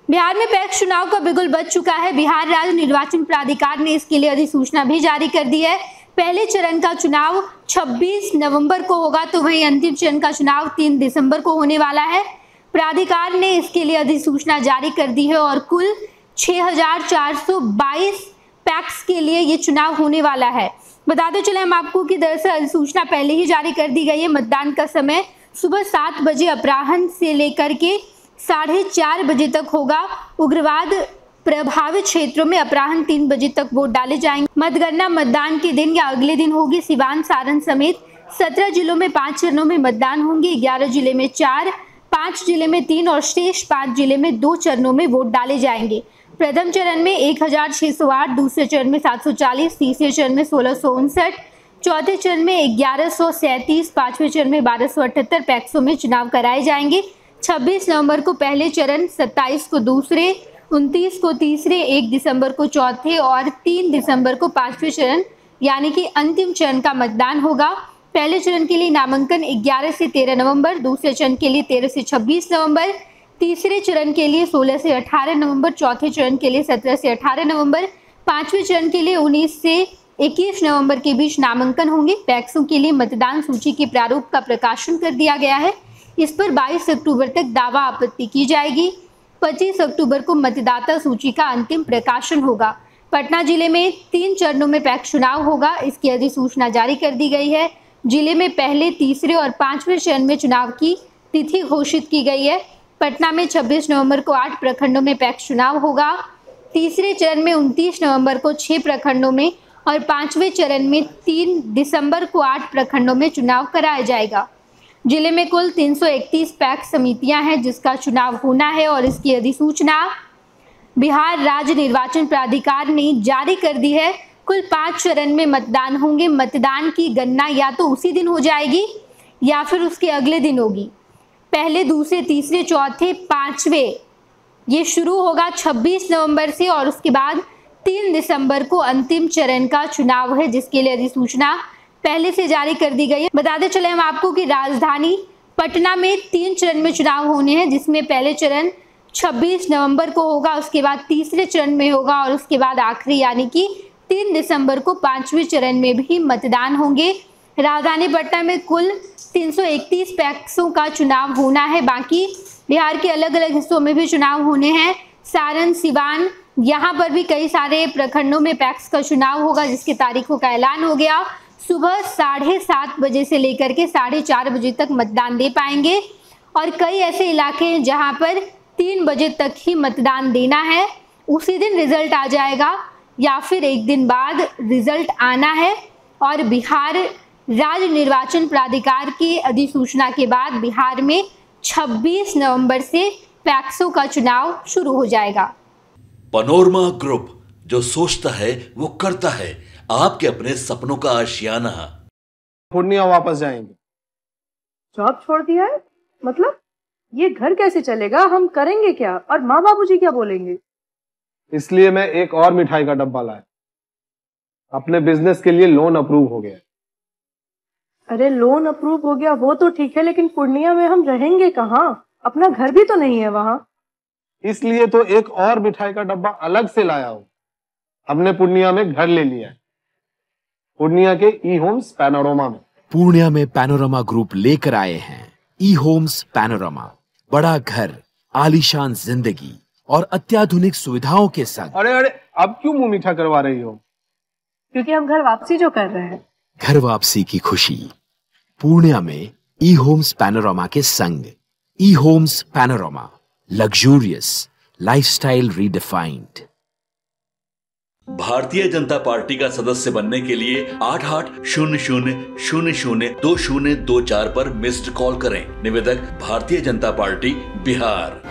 बिहार में पैक्स चुनाव का बिगुल बज चुका है। बिहार राज्य निर्वाचन प्राधिकार ने इसके लिए अधिसूचना भी जारी कर दी है। पहले चरण का चुनाव 26 नवंबर को होगा, तो वहीं अंतिम चरण का चुनाव 3 दिसंबर को होने वाला है। प्राधिकार ने इसके लिए अधिसूचना जारी कर दी है और कुल 6422 पैक्स के लिए ये चुनाव होने वाला है। बताते चले हम आपको कि दरअसल अधिसूचना पहले ही जारी कर दी गई है। मतदान का समय सुबह 7 बजे अपराह्न से लेकर के 4:30 बजे तक होगा। उग्रवाद प्रभावित क्षेत्रों में अपराह्न 3 बजे तक वोट डाले जाएंगे। मतगणना मतदान के दिन या अगले दिन होगी। सिवान, सारण समेत 17 जिलों में 5 चरणों में मतदान होंगे। 11 जिले में 4, 5 जिले में 3 और शेष 5 जिले में 2 चरणों में वोट डाले जाएंगे। प्रथम चरण में 1608, दूसरे चरण में 740, तीसरे चरण में 1659, चौथे चरण में 1137, पांचवें चरण में 1278 पैक्सों में चुनाव कराए जाएंगे। 26 नवंबर को पहले चरण, 27 को दूसरे, 29 को तीसरे, 1 दिसंबर को चौथे और 3 दिसंबर को 5वें चरण यानी कि अंतिम चरण का मतदान होगा। पहले चरण के लिए नामांकन 11 से 13 नवंबर, दूसरे चरण के लिए 13 से 26 नवंबर, तीसरे चरण के लिए 16 से 18 नवंबर, चौथे चरण के लिए 17 से 18 नवंबर, पांचवें चरण के लिए 19 से 21 नवंबर के बीच नामांकन होंगे। पैक्सों के लिए मतदान सूची के प्रारूप का प्रकाशन कर दिया गया है। इस पर 22 अक्टूबर तक दावा आपत्ति की जाएगी। 25 अक्टूबर को मतदाता सूची का अंतिम प्रकाशन होगा। पटना जिले में 3 चरणों में पैक्स चुनाव होगा। इसकी अधिसूचना जारी कर दी गई है। जिले में पहले, तीसरे और 5वें चरण में चुनाव की तिथि घोषित की गई है। पटना में 26 नवंबर को 8 प्रखंडों में पैक्स चुनाव होगा। तीसरे चरण में 29 नवंबर को 6 प्रखंडों में और 5वें चरण में 3 दिसंबर को 8 प्रखंडों में चुनाव कराया जाएगा। जिले में कुल 331 पैक्स समितियां हैं जिसका चुनाव होना है और इसकी अधिसूचना बिहार राज्य निर्वाचन प्राधिकार ने जारी कर दी है। कुल 5 चरण में मतदान होंगे। मतदान की गणना या तो उसी दिन हो जाएगी या फिर उसके अगले दिन होगी। पहले, दूसरे, तीसरे, चौथे, 5वें ये शुरू होगा 26 नवंबर से और उसके बाद 3 दिसंबर को अंतिम चरण का चुनाव है जिसके लिए अधिसूचना पहले से जारी कर दी गई है। बताते चले हम आपको कि राजधानी पटना में 3 चरण में चुनाव होने हैं जिसमें पहले चरण 26 नवंबर को होगा, उसके बाद तीसरे चरण में होगा और उसके बाद आखिरी यानी कि 3 दिसंबर को 5वें चरण में भी मतदान होंगे। राजधानी पटना में कुल 331 पैक्सों का चुनाव होना है। बाकी बिहार के अलग अलग हिस्सों में भी चुनाव होने हैं। सारण, सिवान, यहाँ पर भी कई सारे प्रखंडों में पैक्स का चुनाव होगा जिसकी तारीखों का ऐलान हो गया। सुबह 7:30 बजे से लेकर के 4:30 बजे तक मतदान दे पाएंगे और कई ऐसे इलाके हैं जहाँ पर 3 बजे तक ही मतदान देना है। उसी दिन रिजल्ट आ जाएगा या फिर एक दिन बाद रिजल्ट आना है। और बिहार राज्य निर्वाचन प्राधिकार की अधिसूचना के बाद बिहार में 26 नवंबर से पैक्सों का चुनाव शुरू हो जाएगा। पैनोरमा ग्रुप, जो सोचता है वो करता है। आपके अपने सपनों का आशियाना। पूर्णिया वापस जाएंगे। जॉब छोड़ दिया है? मतलब ये घर कैसे चलेगा? हम करेंगे क्या? और माँ बाबूजी क्या बोलेंगे? इसलिए मैं एक और मिठाई का डब्बा लाया। अपने बिजनेस के लिए लोन अप्रूव हो गया। अरे लोन अप्रूव हो गया वो तो ठीक है, लेकिन पूर्णिया में हम रहेंगे कहाँ? अपना घर भी तो नहीं है वहाँ। इसलिए तो एक और मिठाई का डब्बा अलग से लाया हूँ। हमने पूर्णिया में घर ले लिया है, पूर्णिया के ई होम्स पैनोरमा में। पूर्णिया में पैनोरमा ग्रुप लेकर आए हैं ई होम्स पैनोरमा। बड़ा घर, आलीशान जिंदगी और अत्याधुनिक सुविधाओं के संग। अरे अब क्यों मुंह मीठा करवा रही हो? क्योंकि हम घर वापसी जो कर रहे हैं। घर वापसी की खुशी पूर्णिया में ई होम्स पैनोरमा के संग। ई Homes Panorama, luxurious lifestyle redefined. Bharatiya Janata party का सदस्य बनने के लिए 8800002024 पर मिस्ड कॉल करें। निवेदक, भारतीय जनता पार्टी, बिहार।